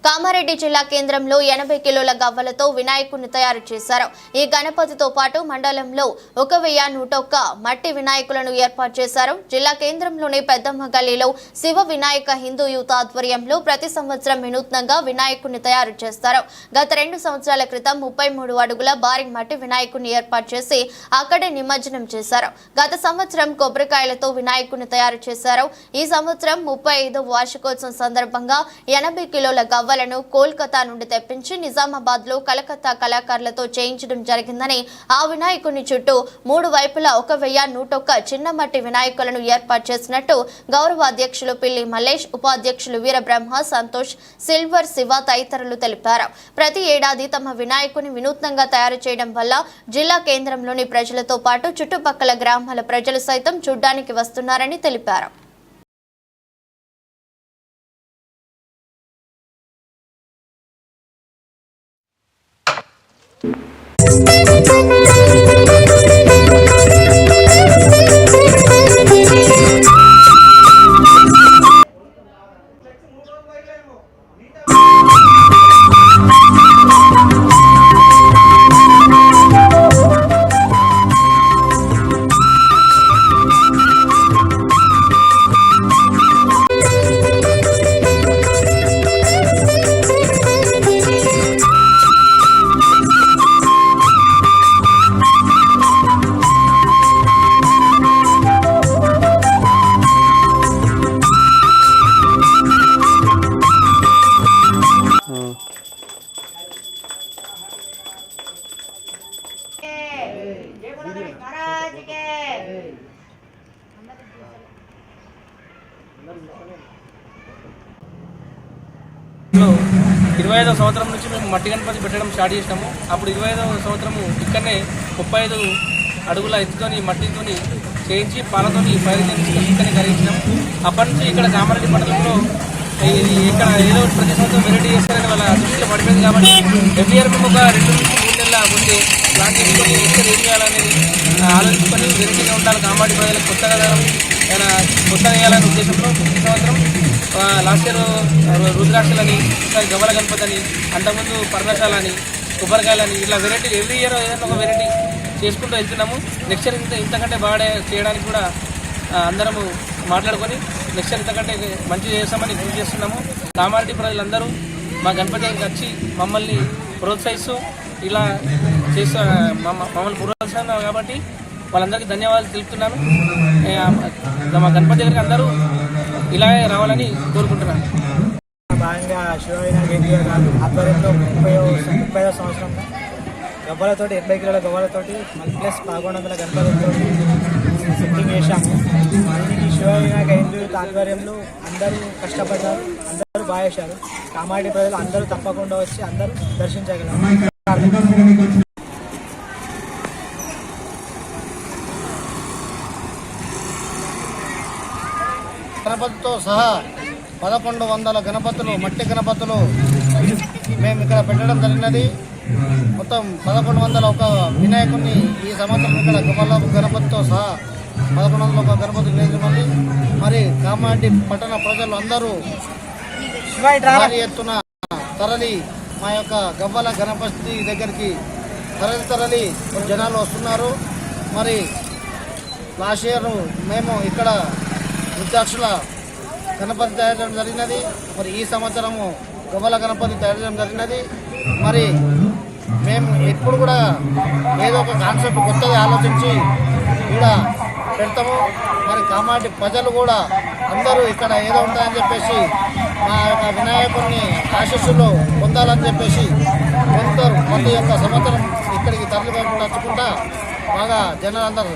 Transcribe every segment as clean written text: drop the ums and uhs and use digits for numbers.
కామారెడ్డి జిల్లా కేంద్రంలో 80 కిలోల గవ్వలతో వినాయకుడిని తయారు చేశారు. ఈ గణపతితో పాటు మండలంలో 1101 మట్టి వినాయకులను ఏర్పాటు చేశారు. జిల్లా కేంద్రంలోని పెద్దమ్మ గల్లీలో శివ వినాయక హిందూ యూత్ ఆధ్వర్యంలో ప్రతి సంవత్సరం వినూత్నంగా వినాయకుడిని తయారు చేస్తారు. గత 2 సంవత్సరాల క్రితం 33 అడుగుల భారీ మట్టి వినాయకుడిని ఏర్పాటు చేసి అక్కడే నిమజ్జనం చేశారు. గత సంవత్సరం కొబ్బరికాయలతో వినాయకుడిని తయారు చేశారు. ఈ సంవత్సరం 35వ వార్షికోత్సవం సందర్భంగా 80 కిలోల గవ్వలను కోల్కతా నుండి తెప్పించి నిజామాబాద్ లో కలకత్తా కళాకారులతో చేయించడం జరిగిందని, ఆ వినాయకుని చుట్టూ 3 వైపులా 1101 చిన్న మట్టి వినాయకులను ఏర్పాటు చేసినట్టు గౌరవ అధ్యక్షులు పిల్లి మల్లేష్, ఉపాధ్యక్షులు వీరబ్రహ్మ, సంతోష్, సిల్వర్ శివ తదితరులు తెలిపారు. ప్రతి ఏడాది తమ వినాయకుని వినూత్నంగా తయారు చేయడం వల్ల జిల్లా కేంద్రంలోని ప్రజలతో పాటు చుట్టుపక్కల గ్రామాల ప్రజలు సైతం చూడ్డానికి వస్తున్నారని తెలిపారు. లో 25వ సంవత్సరం నుంచి మేము మట్టి గణపతి పెట్టడం స్టార్ట్ చేసినాము. అప్పుడు 25వ సంవత్సరము ఇక్కడనే 35 అడుగుల ఎత్తుతోని మట్టితోని చేయించి పాలతోని ఫైర్ ఇక్కడనే కరిగించినాం. అప్పటి నుంచి ఇక్కడ కామారెడ్డి మండలంలో ఇక్కడ ఏదో ప్రతి సంవత్సరం వెరైటీ చేస్తారని వాళ్ళ దృష్టిలో పడిపోయింది. కాబట్టి ఎవ్రీ ఇయర్ మేము ఒక 2 నుంచి 3 నెలల ముందే ప్లాన్ చేసుకొని ఇక్కడ ఏం చేయాలనేది ఆలోచించుకొని వెరైటీగా ఉండాలి, కామారెడ్డి ప్రజలకు కొత్తగా వేయాలనే ఉద్దేశంలో ప్రతి సంవత్సరం లాస్ట్ ఇయర్ రుద్రాక్షలని, ఈసారి గవ్వల గణపతి అని, అంతకుముందు పర్ణశాలని, కొబ్బరికాయలని, ఇట్లా వెరైటీ ఎవ్రీ ఇయర్ ఏదైనా ఒక వెరైటీ చేసుకుంటూ వెళ్తున్నాము. నెక్స్ట్ ఇయర్ ఇంతకంటే బాగా చేయడానికి కూడా అందరము మాట్లాడుకొని నెక్స్ట్ ఇయర్ ఇంతకంటే మంచి చేస్తామని కృషి చేస్తున్నాము. కామారెడ్డి ప్రజలందరూ మా గణపతి దగ్గరికి వచ్చి మమ్మల్ని ప్రోత్సహిస్తూ ఇలా చేస్తూ మమ్మల్ని ప్రోత్సహిస్తున్నారు కాబట్టి వాళ్ళందరికీ ధన్యవాదాలు తెలుపుతున్నాను. మా గణపతి దగ్గరికి అందరూ ఇలాగే రావాలని కోరుకుంటున్నాను. భాగంగా శివ వినాయక ఆధ్వర్యంలో 30వ సంవత్సరంలో గవ్వలతోటి 80 కిలోల గవ్వలతోటి ప్లస్ 1100 గణపతితో సెట్టింగ్ చేశాము. దీనికి శివ వినాయక హిందూ ఆధ్వర్యంలో అందరూ కష్టపడ్డారు, అందరూ బాగా చేశారు. కామారెడ్డి ప్రజలు అందరూ తప్పకుండా వచ్చి అందరూ దర్శించగలరు. గణపతితో సహా 1100 గణపతులు, మట్టి గణపతులు మేము ఇక్కడ పెట్టడం జరిగినది. మొత్తం 1101 వినాయకుడిని ఈ సంవత్సరం ఇక్కడ గణపతితో సహా 1101 గణపతులు నిర్మించింది. మరి కామారెడ్డి పట్టణ ప్రజలు అందరూ భారీ ఎత్తున తరలి మా యొక్క గవ్వల గణపతి దగ్గరికి తరలి జనాలు వస్తున్నారు. మరి లాస్ట్ ఇయర్ మేము ఇక్కడ రుద్రాక్షల గణపతి తయారు చేయడం జరిగినది. మరి ఈ సంవత్సరము గవ్వల గణపతి తయారు చేయడం జరిగినది. మరి మేము ఎప్పుడు కూడా ఏదో ఒక కాన్సెప్ట్ కొత్తగా ఆలోచించి కూడా పెడతాము. మరి కామారెడ్డి ప్రజలు కూడా అందరూ ఇక్కడ ఏదో ఉంటుందని చెప్పేసి మా యొక్క వినాయకుడిని ఆశీస్సులు పొందాలని చెప్పేసి కొందరు ప్రతి ఒక్క సంవత్సరం ఇక్కడికి తరలివైపు నచ్చుకుంటా బాగా జనాలందరూ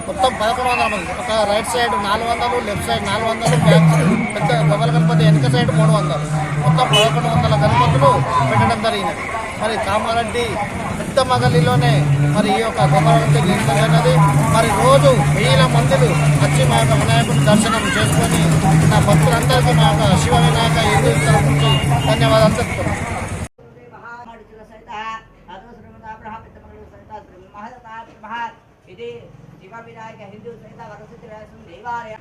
మొత్తం 1100 మంది, ఒక right side 400, left side 400, back పెద్ద గవ్వల గణపతి వెనక సైడ్ 300, మొత్తం 1100 గణపతులు పెట్టడం జరిగినది. మరి కామారెడ్డి పెద్ద మగలిలోనే మరి ఈ యొక్క గవ్వల గణపతి నిర్మించినది. మరి రోజు 1000 మందిలు వచ్చి మా యొక్క వినాయకుడిని దర్శనం చేసుకొని నా భక్తులందరికీ మా యొక్క శివ వినాయక హిందూ తరఫు నుంచి ధన్యవాదాలు చెప్తున్నాను. शिव विनायक हिंदू सहित वरसिद्धि देवालय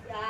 ఆ